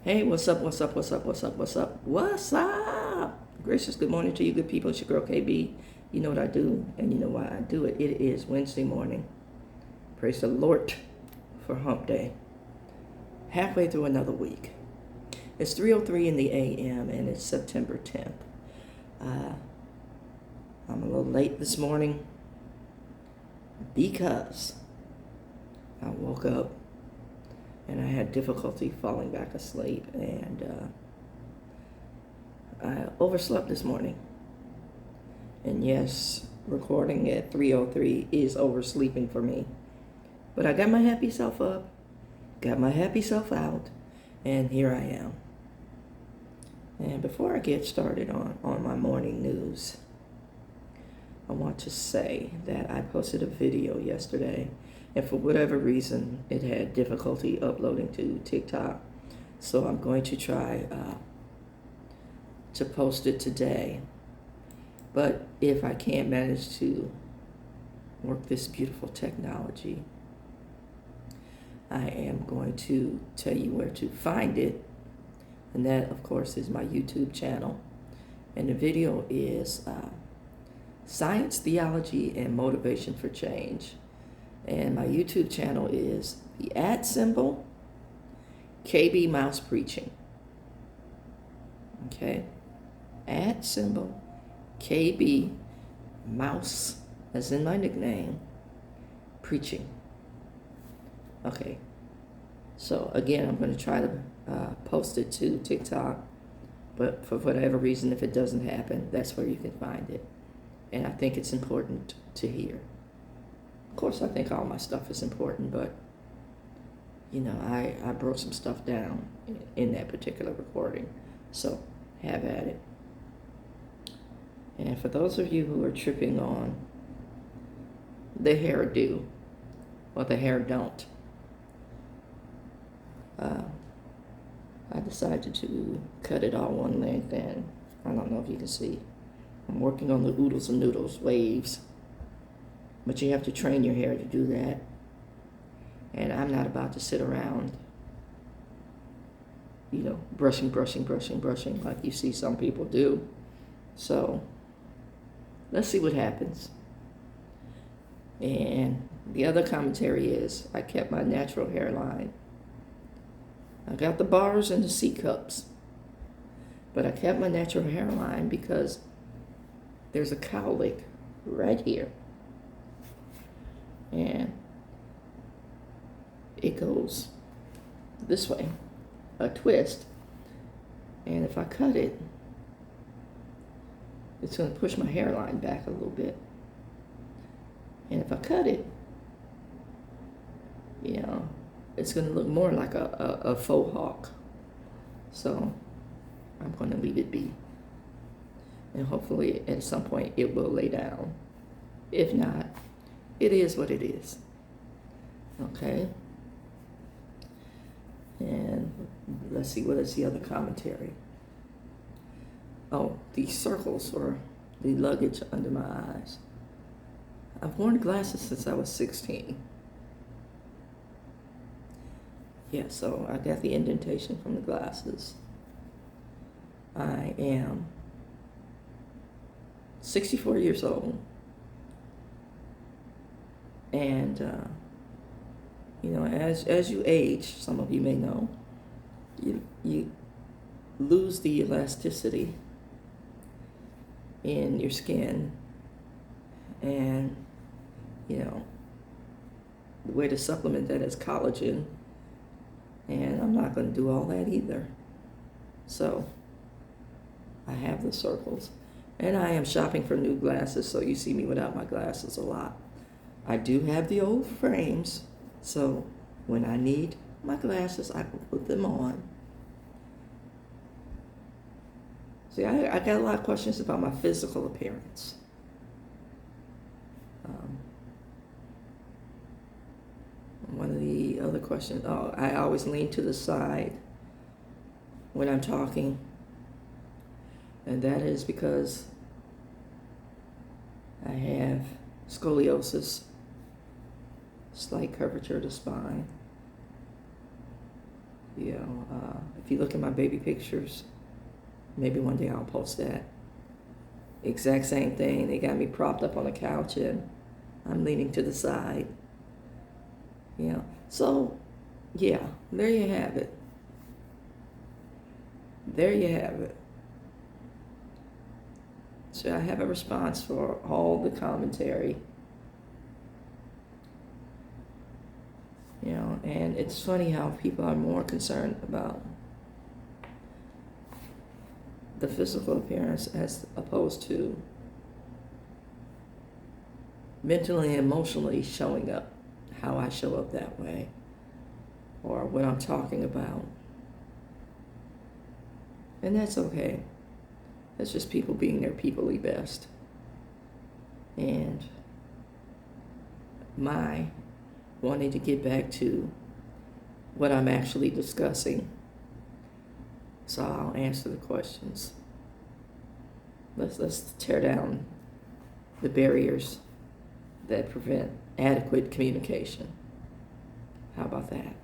Hey, what's up? What's up? What's up? What's up? What's up? What's up? Gracious good morning to you, good people. It's your girl KB. You know what I do, and you know why I do it. It is Wednesday morning. Praise the Lord for Hump Day. Halfway through another week. It's 3:03 in the a.m. and it's September 10th. I'm a little late this morning because I woke up and I had difficulty falling back asleep, and I overslept this morning. And yes, recording at 3:03 is oversleeping for me. But I got my happy self up, got my happy self out, and here I am. And before I get started on my morning news, I want to say that I posted a video yesterday, and for whatever reason, it had difficulty uploading to TikTok. So I'm going to try to post it today. But if I can't manage to work this beautiful technology, I am going to tell you where to find it. And that, of course, is my YouTube channel. And the video is Science, Theology, and Motivation for Change. And my YouTube channel is the @ KB Mouse Preaching. Okay? @ KB Mouse, as in my nickname, Preaching. Okay. So again, I'm going to try to post it to TikTok, but for whatever reason, if it doesn't happen, that's where you can find it. And I think it's important to hear. Of course, I think all my stuff is important, but you know, I broke some stuff down in that particular recording. So have at it. And for those of you who are tripping on the hairdo or the hair don't, I decided to cut it all one length, and I don't know if you can see. I'm working on the oodles and noodles waves, but you have to train your hair to do that. And I'm not about to sit around, you know, brushing like you see some people do. So let's see what happens. And the other commentary is I kept my natural hairline. I got the bars and the C cups, but I kept my natural hairline because there's a cowlick right here. And it goes this way, a twist. And if I cut it, it's going to push my hairline back a little bit. And if I cut it, you know, it's going to look more like a faux hawk. So I'm going to leave it be. And hopefully at some point it will lay down. If not, it is what it is. Okay? And let's see, what is the other commentary? Oh, the circles or the luggage under my eyes. I've worn glasses since I was 16. Yeah, so I got the indentation from the glasses. I am 64 years old. And, you know, as you age, some of you may know, you lose the elasticity in your skin. And, you know, the way to supplement that is collagen. And I'm not going to do all that either. So I have the circles. And I am shopping for new glasses, so you see me without my glasses a lot. I do have the old frames, so when I need my glasses, I can put them on. See, I got a lot of questions about my physical appearance. One of the other questions, I always lean to the side when I'm talking, and that is because I have scoliosis, slight curvature of the spine, If you look at my baby pictures, maybe one day I'll post that. Exact same thing. They got me propped up on the couch and I'm leaning to the side. So, yeah, there you have it. There you have it. So I have a response for all the commentary. And it's funny how people are more concerned about the physical appearance as opposed to mentally and emotionally showing up, how I show up that way, or what I'm talking about. And that's okay. That's just people being their peoply best. And my wanting to get back to what I'm actually discussing. So I'll answer the questions. Let's tear down the barriers that prevent adequate communication. How about that?